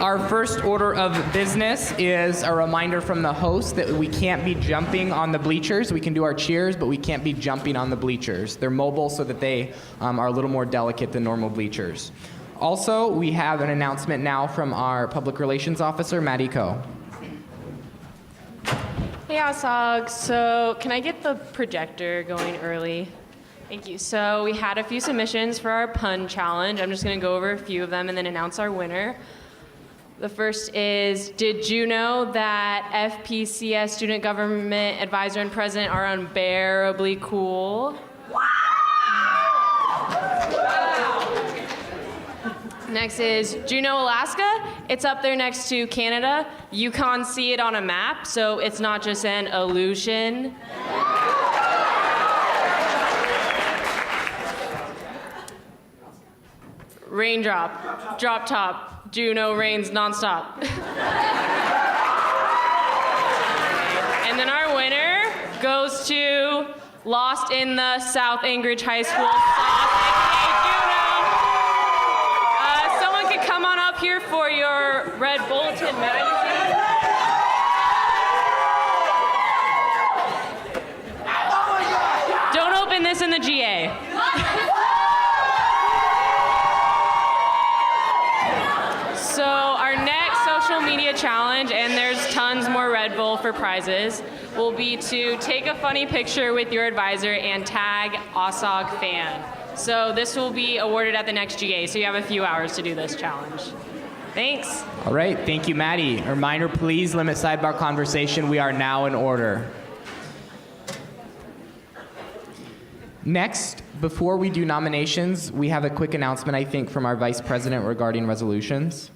Our first order of business is a reminder from the host that we can't be jumping on the bleachers. We can do our cheers, but we can't be jumping on the bleachers. They're mobile so that they are a little more delicate than normal bleachers. Also, we have an announcement now from our Public Relations Officer, Maddie Coe. Hey, AASG. So can I get the projector going early? Thank you. So we had a few submissions for our pun challenge. I'm just going to go over a few of them and then announce our winner. The first is, did you know that FPCS Student Government Advisor and President are unbearably cool? Next is Juneau, Alaska. It's up there next to Canada. You can't see it on a map, so it's not just an illusion. Raindrop, drop top, Juneau rains nonstop. And then our winner goes to Lost in the South Anchorage High School. Come on up here for your red bulletin magazine. Don't open this in the GA. So our next social media challenge, and there's tons more Red Bull for prizes, will be to take a funny picture with your advisor and tag AASG fan. So this will be awarded at the next GA, so you have a few hours to do this challenge. Thanks. All right, thank you, Maddie. A reminder, please limit sidebar conversation. We are now in order. Next, before we do nominations, we have a quick announcement, I think, from our Vice President regarding resolutions.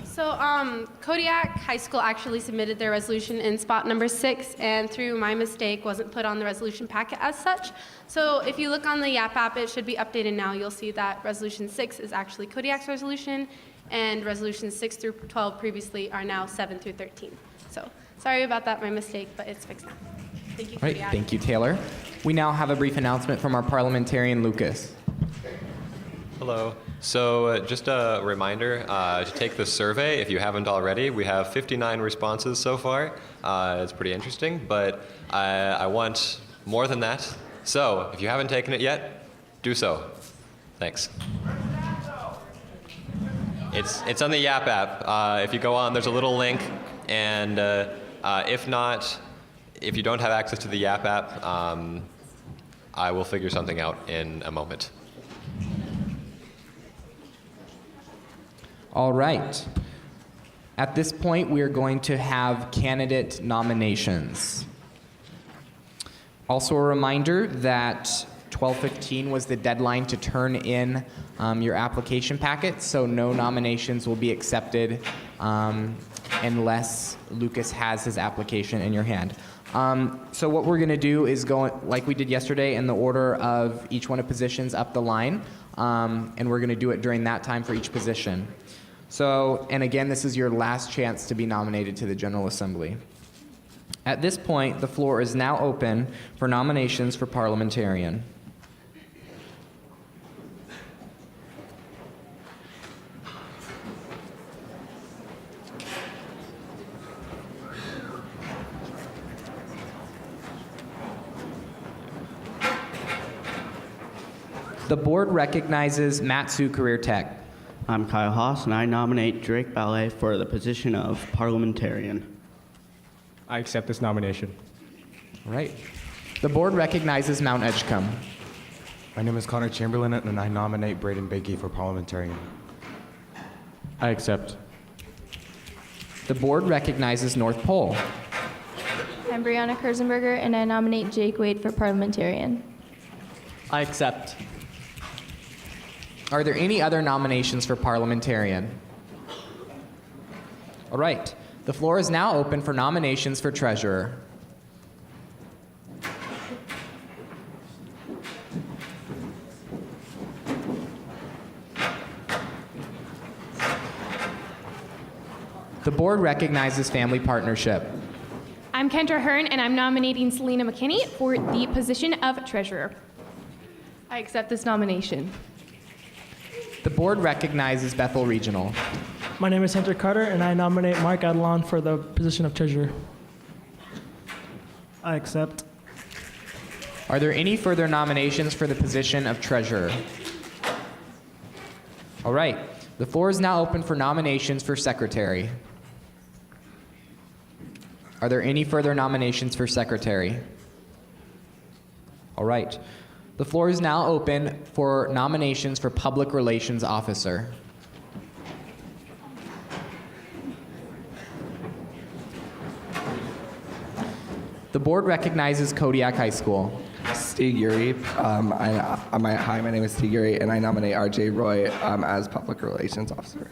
So Kodiak High School actually submitted their resolution in spot number 6, and through my mistake wasn't put on the resolution packet as such. So if you look on the YAP app, it should be updated now. You'll see that resolution 6 is actually Kodiak's resolution, and resolutions 6 through 12 previously are now 7 through 13. So sorry about that, my mistake, but it's fixed now. Thank you, Kodiak. All right, thank you, Taylor. We now have a brief announcement from our parliamentarian, Lucas. Hello. So just a reminder to take the survey if you haven't already. We have 59 responses so far. It's pretty interesting, but I want more than that. So if you haven't taken it yet, do so. Thanks. It's on the YAP app. If you go on, there's a little link, and if you don't have access to the YAP app, I will figure something out in a moment. All right. At this point, we are going to have candidate nominations. Also a reminder that 12:15 was the deadline to turn in your application packet, so no nominations will be accepted unless Lucas has his application in your hand. So what we're going to do is go, like we did yesterday, in the order of each one of positions up the line, and we're going to do it during that time for each position. So, and again, this is your last chance to be nominated to the General Assembly. At this point, the floor is now open for nominations for parliamentarian. The board recognizes Matsu Career Tech. I'm Kyle Haas, and I nominate Drake Ballet for the position of parliamentarian. I accept this nomination. All right. The board recognizes Mount Edgecombe. My name is Connor Chamberlain, and I nominate Braden Biggie for parliamentarian. I accept. The board recognizes North Pole. I'm Brianna Kurzenberger, and I nominate Jake Wade for parliamentarian. I accept. Are there any other nominations for parliamentarian? All right. The floor is now open for nominations for treasurer. The board recognizes family partnership. I'm Kendra Hearn, and I'm nominating Selena McKinney for the position of treasurer. I accept this nomination. The board recognizes Bethel Regional. My name is Hunter Carter, and I nominate Mark Adelon for the position of treasurer. I accept. Are there any further nominations for the position of treasurer? All right. The floor is now open for nominations for secretary. Are there any further nominations for secretary? All right. The floor is now open for nominations for public relations officer. The board recognizes Kodiak High School. Steve Yuri. Hi, my name is Steve Yuri, and I nominate R.J. Roy as Public Relations Officer.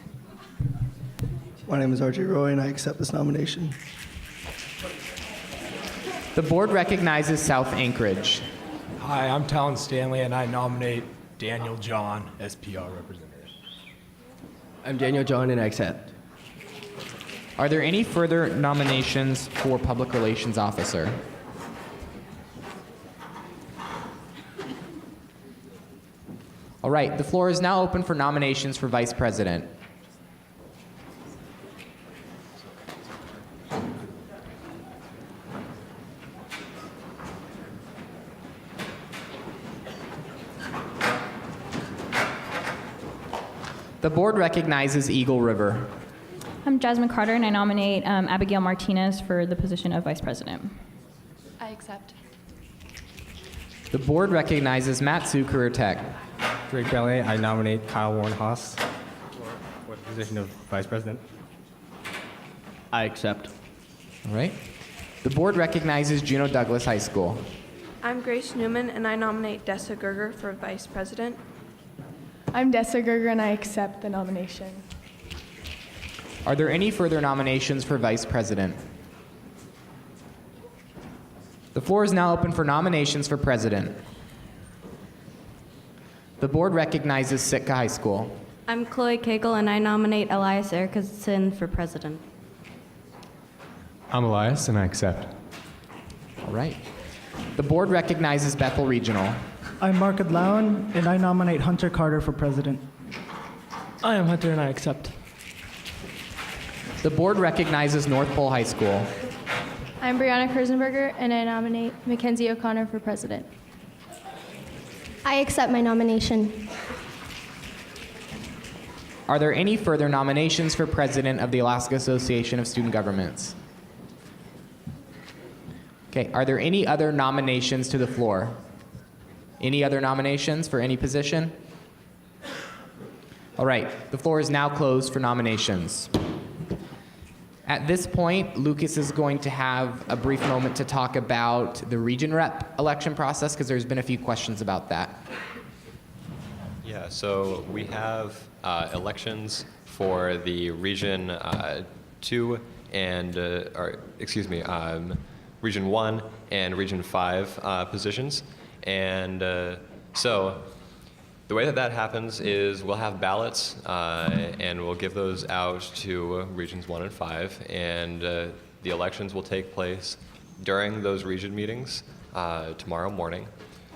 My name is R.J. Roy, and I accept this nomination. The board recognizes South Anchorage. Hi, I'm Talon Stanley, and I nominate Daniel John as PR representative. I'm Daniel John, and I accept. Are there any further nominations for public relations officer? All right, the floor is now open for nominations for vice president. The board recognizes Eagle River. I'm Jasmine Carter, and I nominate Abigail Martinez for the position of Vice President. I accept. The board recognizes Matsu Career Tech. Drake Ballet, I nominate Kyle Warren Haas for the position of Vice President. I accept. All right. The board recognizes Juneau Douglas High School. I'm Grace Newman, and I nominate Dessa Gerger for Vice President. I'm Dessa Gerger, and I accept the nomination. Are there any further nominations for vice president? The floor is now open for nominations for president. The board recognizes Sitka High School. I'm Chloe Cagle, and I nominate Elias Erickson for president. I'm Elias, and I accept. All right. The board recognizes Bethel Regional. I'm Mark Adlowan, and I nominate Hunter Carter for president. I am Hunter, and I accept. The board recognizes North Pole High School. I'm Brianna Kurzenberger, and I nominate Mackenzie O'Connor for president. I accept my nomination. Are there any further nominations for president of the Alaska Association of Student Governments? Okay, are there any other nominations to the floor? Any other nominations for any position? All right, the floor is now closed for nominations. At this point, Lucas is going to have a brief moment to talk about the region rep election process because there's been a few questions about that. Yeah, so we have elections for the Region 2 and, Region 1 and Region 5 positions. And so the way that happens is we'll have ballots and we'll give those out to Regions 1 and 5. And the elections will take place during those region meetings tomorrow morning.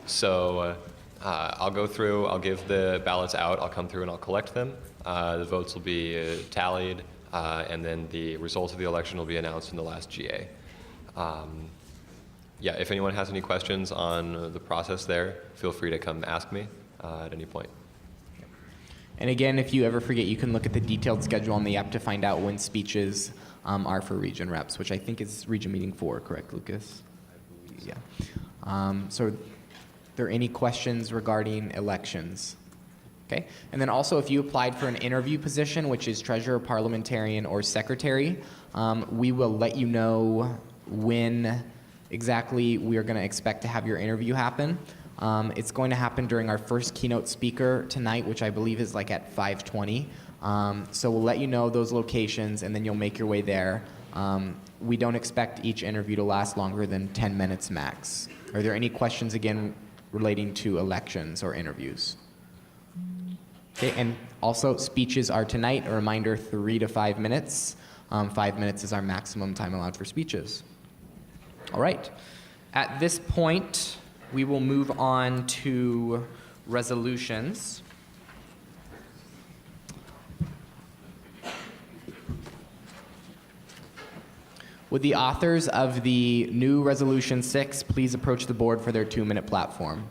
So I'll go through, I'll give the ballots out, I'll come through and I'll collect them. The votes will be tallied, and then the results of the election will be announced in the last GA. Yeah, if anyone has any questions on the process there, feel free to come ask me at any point. And again, if you ever forget, you can look at the detailed schedule on the app to find out when speeches are for region reps, which I think is region meeting 4, correct, Lucas? Yeah. So are there any questions regarding elections? Okay. And then also, if you applied for an interview position, which is treasurer, parliamentarian, or secretary, we will let you know when exactly we are going to expect to have your interview happen. It's going to happen during our first keynote speaker tonight, which I believe is like at 5:20. So we'll let you know those locations, and then you'll make your way there. We don't expect each interview to last longer than 10 minutes max. Are there any questions, again, relating to elections or interviews? Okay, and also speeches are tonight. A reminder, 3 to 5 minutes. 5 minutes is our maximum time allowed for speeches. All right. At this point, we will move on to resolutions. Would the authors of the new Resolution 6 please approach the board for their 2-minute platform?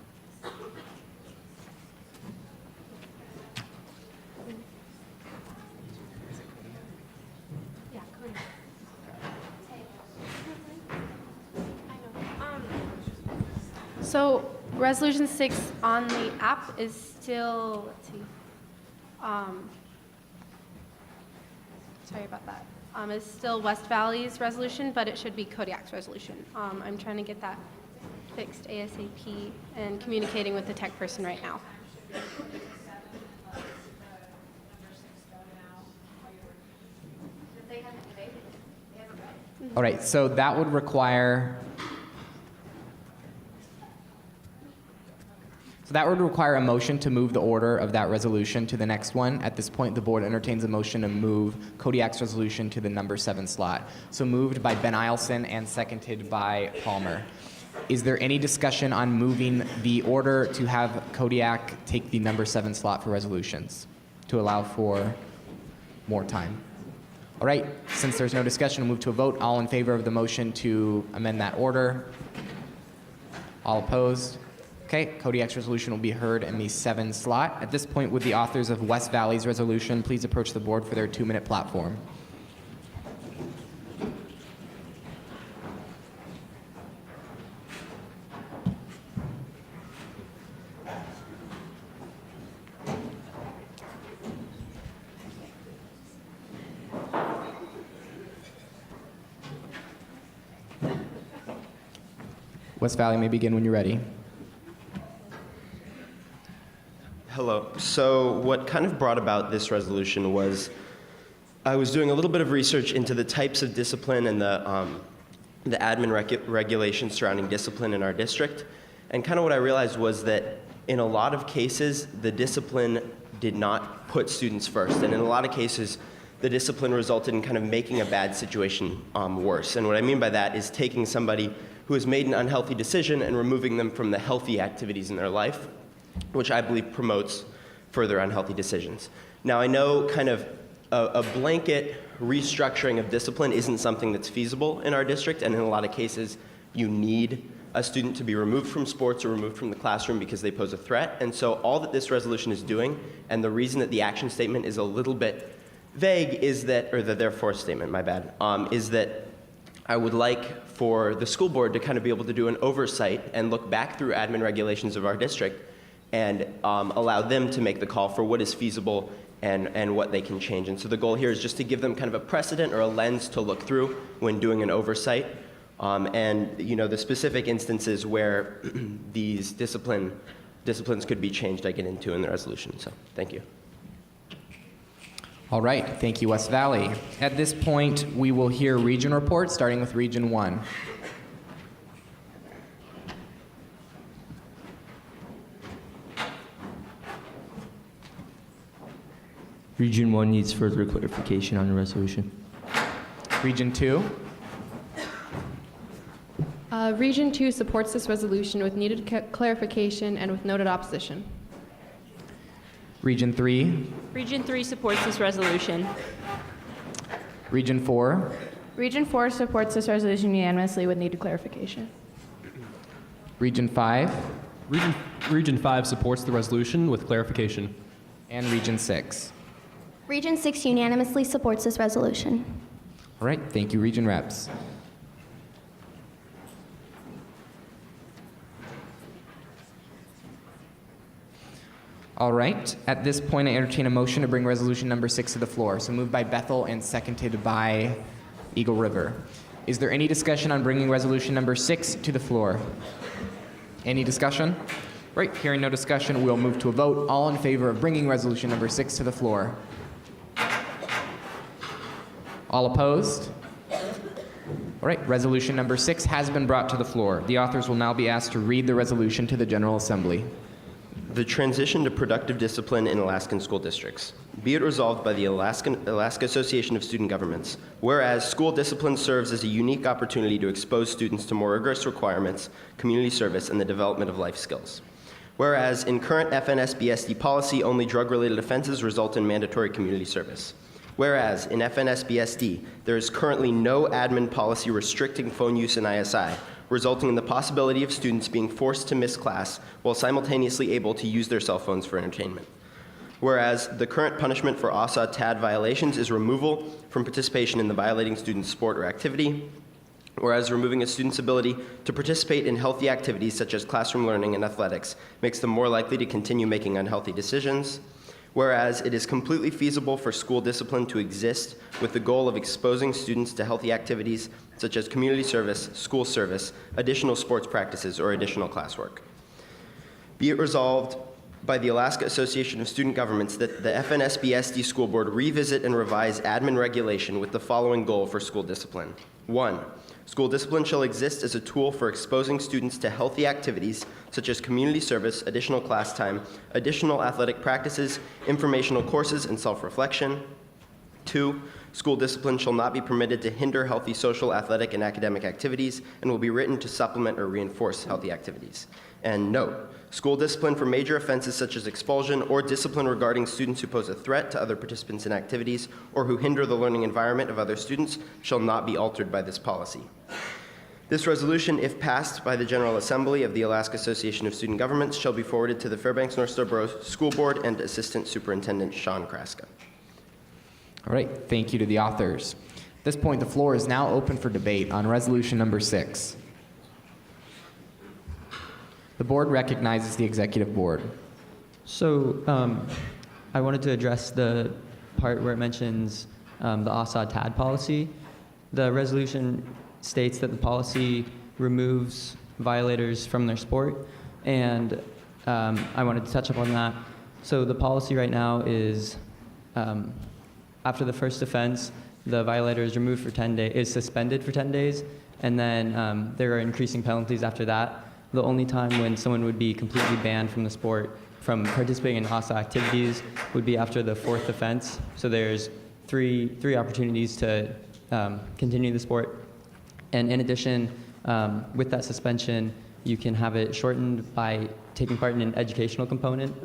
So Resolution 6 on the app is still, let's see, sorry about that. It's still West Valley's resolution, but it should be Kodiak's resolution. I'm trying to get that fixed ASAP and communicating with the tech person right now. All right, so that would require a motion to move the order of that resolution to the next one. At this point, the board entertains a motion to move Kodiak's resolution to the number 7 slot. So moved by Ben Eielson and seconded by Palmer. Is there any discussion on moving the order to have Kodiak take the number 7 slot for resolutions to allow for more time? All right, since there's no discussion, we'll move to a vote. All in favor of the motion to amend that order? All opposed? Okay, Kodiak's resolution will be heard in the 7 slot. At this point, would the authors of West Valley's resolution please approach the board for their 2-minute platform? West Valley may begin when you're ready. Hello. So what kind of brought about this resolution was I was doing a little bit of research into the types of discipline and the admin regulations surrounding discipline in our district. And kind of what I realized was that in a lot of cases, the discipline did not put students first. And in a lot of cases, the discipline resulted in kind of making a bad situation worse. And what I mean by that is taking somebody who has made an unhealthy decision and removing them from the healthy activities in their life, which I believe promotes further unhealthy decisions. Now, I know kind of a blanket restructuring of discipline isn't something that's feasible in our district, and in a lot of cases, you need a student to be removed from sports or removed from the classroom because they pose a threat. And so all that this resolution is doing, and the reason that the action statement is a little bit vague is that, or the therefore statement, my bad, is that I would like for the school board to kind of be able to do an oversight and look back through admin regulations of our district and allow them to make the call for what is feasible and what they can change. And so the goal here is just to give them kind of a precedent or a lens to look through when doing an oversight. And you know, the specific instances where these disciplines could be changed, I get into in the resolution. So thank you. All right, thank you, West Valley. At this point, we will hear region reports, starting with Region 1. Region 1 needs further clarification on the resolution. Region 2. Region 2 supports this resolution with needed clarification and with noted opposition. Region 3. Region 3 supports this resolution. Region 4. Region 4 supports this resolution unanimously with needed clarification. Region 5. Region 5 supports the resolution with clarification. And Region 6. Region 6 unanimously supports this resolution. All right, thank you, Region Reps. All right, at this point, I entertain a motion to bring resolution number 6 to the floor. So moved by Bethel and seconded by Eagle River. Is there any discussion on bringing resolution number 6 to the floor? Any discussion? Right, hearing no discussion, we'll move to a vote. All in favor of bringing resolution number 6 to the floor? All opposed? All right, resolution number 6 has been brought to the floor. The authors will now be asked to read the resolution to the General Assembly. The transition to productive discipline in Alaskan school districts. Be it resolved by the Alaska Association of Student Governments, whereas school discipline serves as a unique opportunity to expose students to more rigorous requirements, community service, and the development of life skills. Whereas in current FNSBSD policy, only drug-related offenses result in mandatory community service. Whereas in FNSBSD, there is currently no admin policy restricting phone use in ISI, resulting in the possibility of students being forced to miss class while simultaneously able to use their cell phones for entertainment. Whereas the current punishment for ASA TAD violations is removal from participation in the violating student's sport or activity. Whereas removing a student's ability to participate in healthy activities such as classroom learning and athletics makes them more likely to continue making unhealthy decisions. Whereas it is completely feasible for school discipline to exist with the goal of exposing students to healthy activities such as community service, school service, additional sports practices, or additional classwork. Be it resolved by the Alaska Association of Student Governments that the FNSBSD School Board revisit and revise admin regulation with the following goal for school discipline. 1. School discipline shall exist as a tool for exposing students to healthy activities such as community service, additional class time, additional athletic practices, informational courses, and self-reflection. 2. School discipline shall not be permitted to hinder healthy social, athletic, and academic activities and will be written to supplement or reinforce healthy activities. And note, school discipline for major offenses such as expulsion or discipline regarding students who pose a threat to other participants in activities or who hinder the learning environment of other students shall not be altered by this policy. This resolution, if passed by the General Assembly of the Alaska Association of Student Governments, shall be forwarded to the Fairbanks North Star Borough School Board and Assistant Superintendent Sean Kraska. All right, thank you to the authors. At this point, the floor is now open for debate on resolution number 6. The board recognizes the executive board. So I wanted to address the part where it mentions the ASA TAD policy. The resolution states that the policy removes violators from their sport, and I wanted to touch up on that. So the policy right now is after the first offense, the violator is removed for 10 days, is suspended for 10 days, and then there are increasing penalties after that. The only time when someone would be completely banned from the sport from participating in ASA activities would be after the 4th offense. So there's three opportunities to continue the sport. And in addition, with that suspension, you can have it shortened by taking part in an educational component.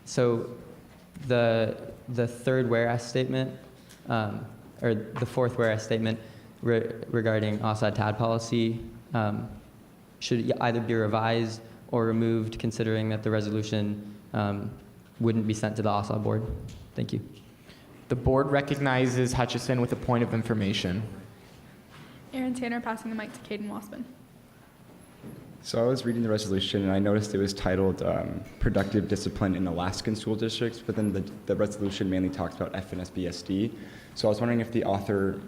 So the third whereas statement, or the fourth whereas statement regarding ASA TAD policy should either be revised or removed, considering that the resolution wouldn't be sent to the ASA board. Thank you. The board recognizes Hutchison with a point of information. Aaron Tanner, passing the mic to Caden Wassman. So I was reading the resolution and I noticed it was titled Productive Discipline in Alaskan School Districts, but then the resolution mainly talks about FNSBSD. So I was wondering if the author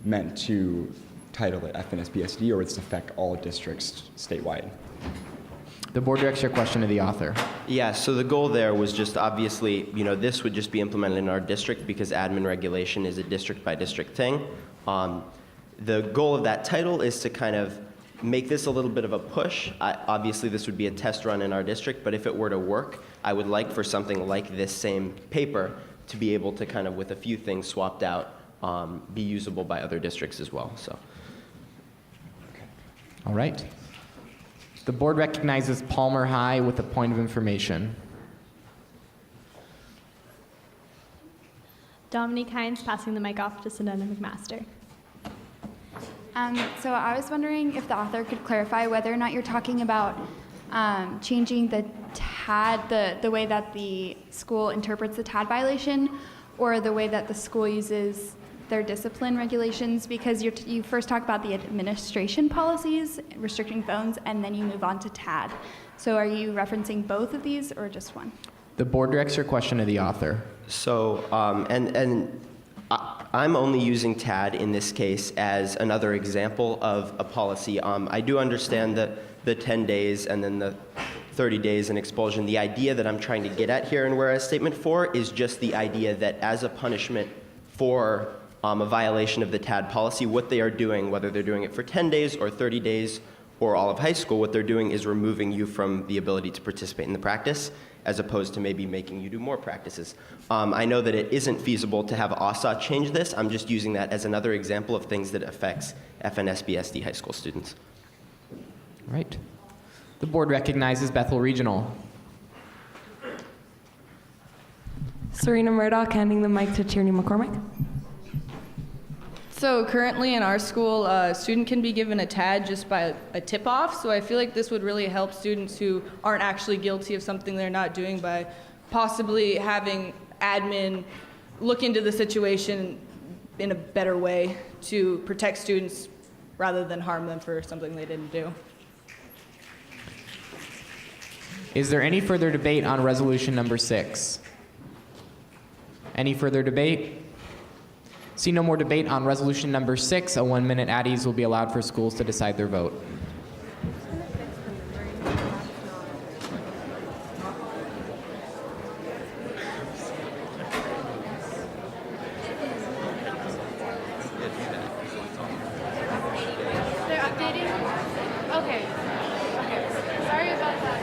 meant to title it FNSBSD or it's affect all districts statewide. The board directs your question to the author. Yeah, so the goal there was just obviously, this would just be implemented in our district because admin regulation is a district by district thing. The goal of that title is to kind of make this a little bit of a push. Obviously, this would be a test run in our district, but if it were to work, I would like for something like this same paper to be able to kind of, with a few things swapped out, be usable by other districts as well. So. All right. The board recognizes Palmer High with a point of information. Dominique Hines, passing the mic off to Sunana McMaster. So I was wondering if the author could clarify whether or not you're talking about changing the TAD, the way that the school interprets the TAD violation, or the way that the school uses their discipline regulations, because you first talk about the administration policies restricting phones, and then you move on to TAD. So are you referencing both of these or just one? The board directs your question to the author. So, I'm only using TAD in this case as another example of a policy. I do understand the 10 days and then the 30 days in expulsion. The idea that I'm trying to get at here in whereas statement 4 is just the idea that as a punishment for a violation of the TAD policy, what they are doing, whether they're doing it for 10 days or 30 days or all of high school, what they're doing is removing you from the ability to participate in the practice, as opposed to maybe making you do more practices. I know that it isn't feasible to have ASA change this. I'm just using that as another example of things that affects FNSBSD high school students. All right. The board recognizes Bethel Regional. Serena Murdoch, handing the mic to Tierney McCormick. So currently in our school, a student can be given a TAD just by a tip-off. So I feel like this would really help students who aren't actually guilty of something they're not doing by possibly having admin look into the situation in a better way to protect students rather than harm them for something they didn't do. Is there any further debate on resolution number 6? Any further debate? See no more debate on resolution number 6. A 1-minute at ease will be allowed for schools to decide their vote. They're updating? Okay. Okay. Sorry about that.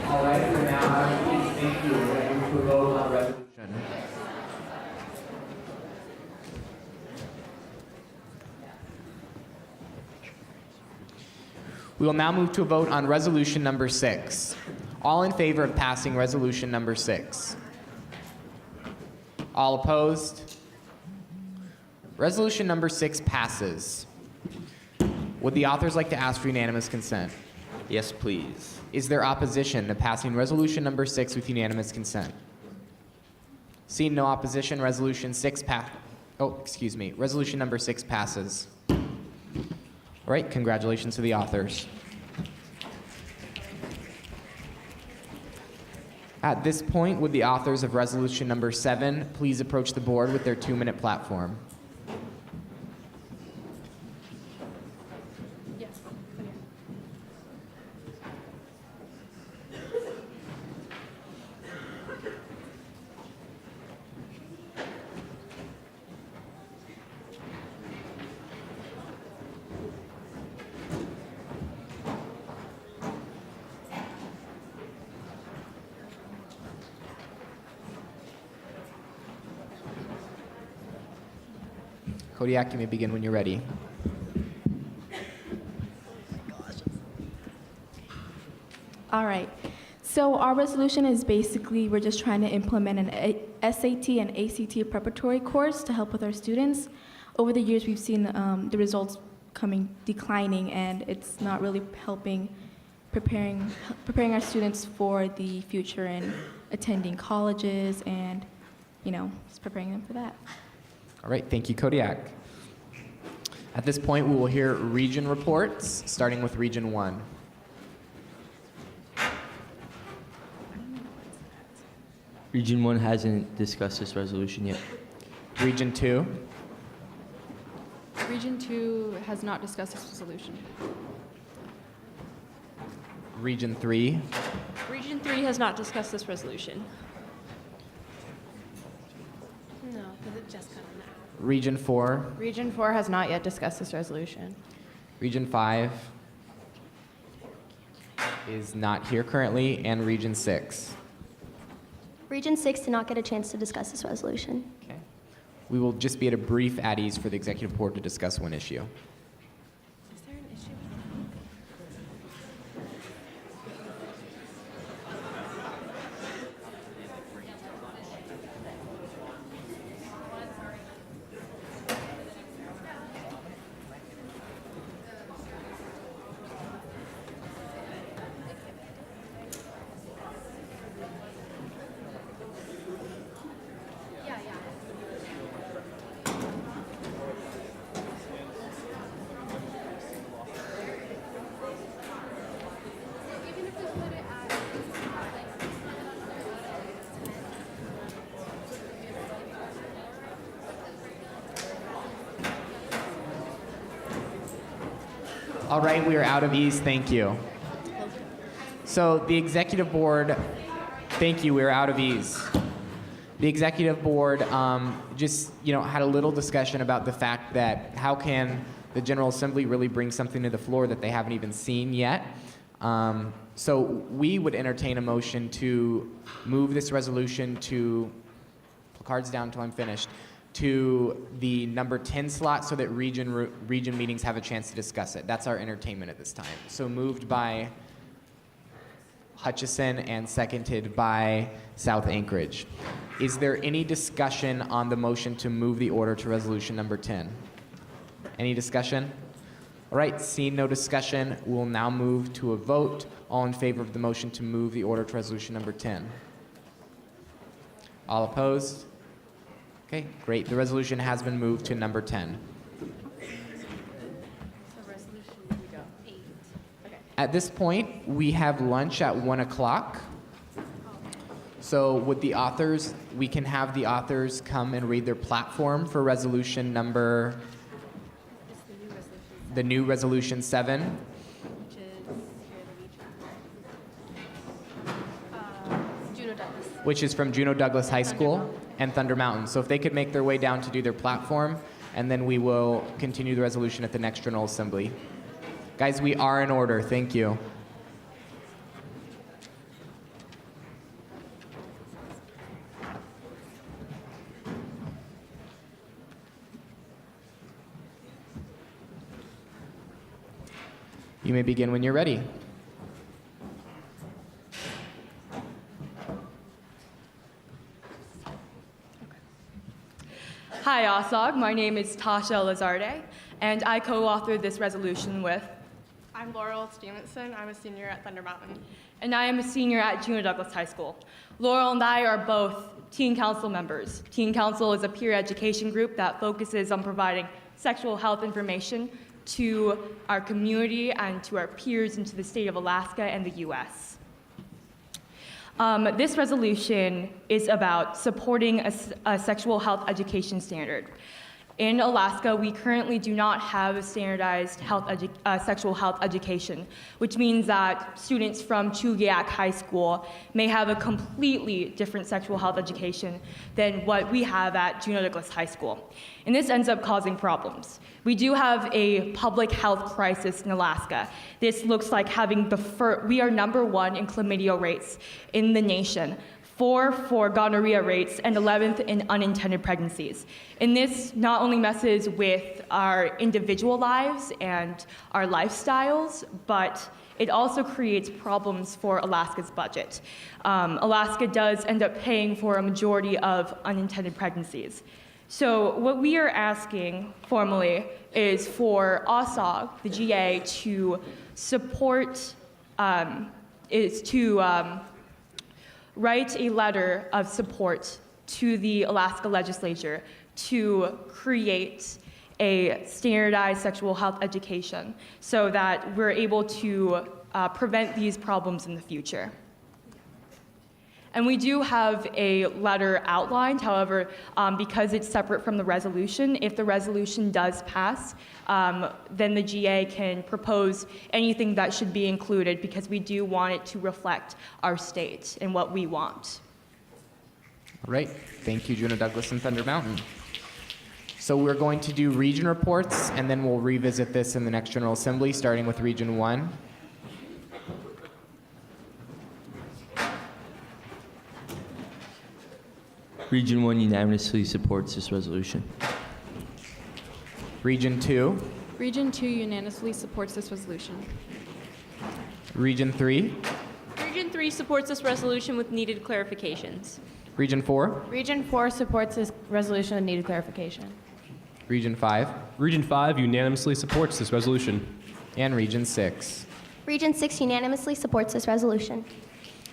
All right, we're now thank you. We're going to move to a vote on resolution. We will now move to a vote on resolution number 6. All in favor of passing resolution number 6? All opposed? Resolution number 6 passes. Would the authors like to ask for unanimous consent? Yes, please. Is there opposition to passing resolution number 6 with unanimous consent? Seeing no opposition, resolution number 6 passes. All right, congratulations to the authors. At this point, would the authors of resolution number 7 please approach the board with their 2-minute platform? Kodiak, you may begin when you're ready. All right. So our resolution is basically we're just trying to implement an SAT and ACT preparatory course to help with our students. Over the years, we've seen the results declining, and it's not really helping preparing our students for the future and attending colleges and, just preparing them for that. All right, thank you, Kodiak. At this point, we will hear region reports, starting with Region 1. Region 1 hasn't discussed this resolution yet. Region 2. Region 2 has not discussed this resolution. Region 3. Region 3 has not discussed this resolution. No, because it just got on that. Region 4. Region 4 has not yet discussed this resolution. Region 5 is not here currently, and Region 6. Region 6 did not get a chance to discuss this resolution. Okay. We will just be at a brief at ease for the executive board to discuss one issue. Is there an issue? All right, we are out of ease. Thank you. So the executive board, thank you, we are out of ease. The executive board just had a little discussion about the fact that how can the General Assembly really bring something to the floor that they haven't even seen yet. So we would entertain a motion to move this resolution to, cards down until I'm finished, to the number 10 slot so that region meetings have a chance to discuss it. That's our entertainment at this time. So moved by Hutchison and seconded by South Anchorage. Is there any discussion on the motion to move the order to resolution number 10? Any discussion? All right, seeing no discussion, we'll now move to a vote. All in favor of the motion to move the order to resolution number 10? All opposed? Okay, great. The resolution has been moved to number 10. At this point, we have lunch at 1 o'clock. So would the authors, we can have the authors come and read their platform for resolution number, the new resolution 7. Which is from Juneau Douglas High School and Thunder Mountain. So if they could make their way down to do their platform, and then we will continue the resolution at the next General Assembly. Guys, we are in order. Thank you. You may begin when you're ready. Hi, AASG. My name is Tasha Lazarde, and I co-authored this resolution with... I'm Laurel Stevenson. I'm a senior at Thunder Mountain. And I am a senior at Juneau Douglas High School. Laurel and I are both Teen Council members. Teen Council is a peer education group that focuses on providing sexual health information to our community and to our peers and to the state of Alaska and the U.S. This resolution is about supporting a sexual health education standard. In Alaska, we currently do not have a standardized sexual health education, which means that students from Chugiak High School may have a completely different sexual health education than what we have at Juneau Douglas High School. And this ends up causing problems. We do have a public health crisis in Alaska. This looks like having we are #1 in chlamydia rates in the nation, 4 for gonorrhea rates, and 11th in unintended pregnancies. And this not only messes with our individual lives and our lifestyles, but it also creates problems for Alaska's budget. Alaska does end up paying for a majority of unintended pregnancies. So what we are asking formally is for AASG, the GA, to support, write a letter of support to the Alaska legislature to create a standardized sexual health education so that we're able to prevent these problems in the future. And we do have a letter outlined, however, because it's separate from the resolution, if the resolution does pass, then the GA can propose anything that should be included because we do want it to reflect our state and what we want. All right, thank you, Juneau Douglas and Thunder Mountain. So we're going to do region reports, and then we'll revisit this in the next General Assembly, starting with Region 1. Region 1 unanimously supports this resolution. Region 2. Region 2 unanimously supports this resolution. Region 3. Region 3 supports this resolution with needed clarifications. Region 4. Region 4 supports this resolution with needed clarification. Region 5. Region 5 unanimously supports this resolution. And Region 6. Region 6 unanimously supports this resolution.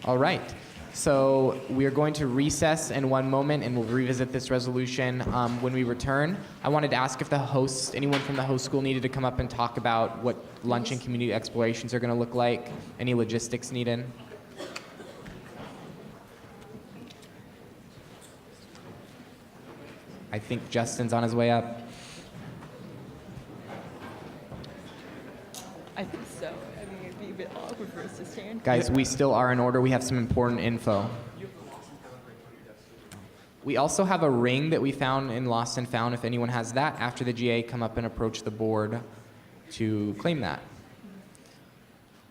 All right. So we are going to recess in one moment, and we'll revisit this resolution when we return. I wanted to ask if the hosts, anyone from the host school, needed to come up and talk about what lunch and community explorations are going to look like. Any logistics needed? I think Justin's on his way up. Guys, we still are in order. We have some important info. We also have a ring that we found in Lost and Found. If anyone has that, after the GA, come up and approach the board to claim that.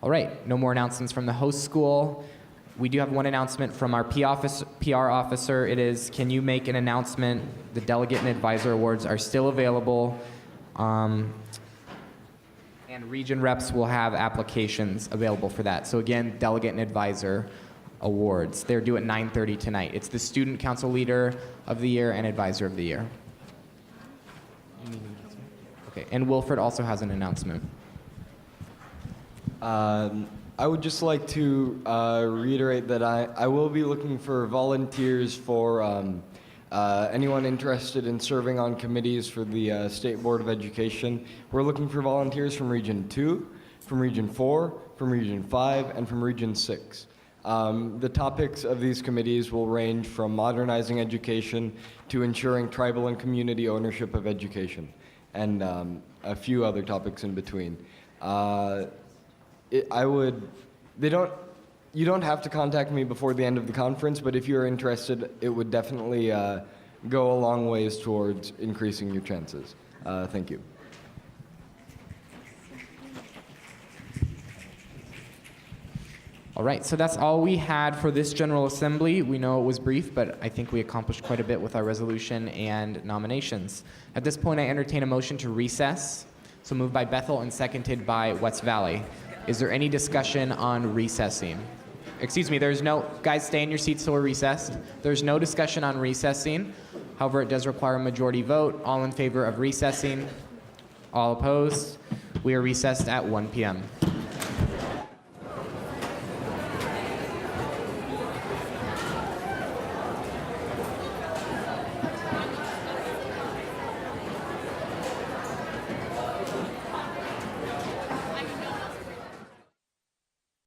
All right, no more announcements from the host school. We do have one announcement from our PR officer. It is, can you make an announcement? The Delegate and Advisor Awards are still available. And region reps will have applications available for that. So again, Delegate and Advisor Awards. They're due at 9:30 tonight. It's the Student Council Leader of the Year and Advisor of the Year. Okay, and Wilfred also has an announcement. I would just like to reiterate that I will be looking for volunteers for anyone interested in serving on committees for the State Board of Education. We're looking for volunteers from Region 2, from Region 4, from Region 5, and from Region 6. The topics of these committees will range from modernizing education to ensuring tribal and community ownership of education, and a few other topics in between. You don't have to contact me before the end of the conference, but if you're interested, it would definitely go a long ways towards increasing your chances. Thank you. All right, so that's all we had for this General Assembly. We know it was brief, but I think we accomplished quite a bit with our resolution and nominations. At this point, I entertain a motion to recess. So moved by Bethel and seconded by West Valley. Is there any discussion on recessing? Excuse me, there's no, guys, stay in your seats till we're recessed. There's no discussion on recessing. However, it does require a majority vote. All in favor of recessing? All opposed? We are recessed at 1 p.m.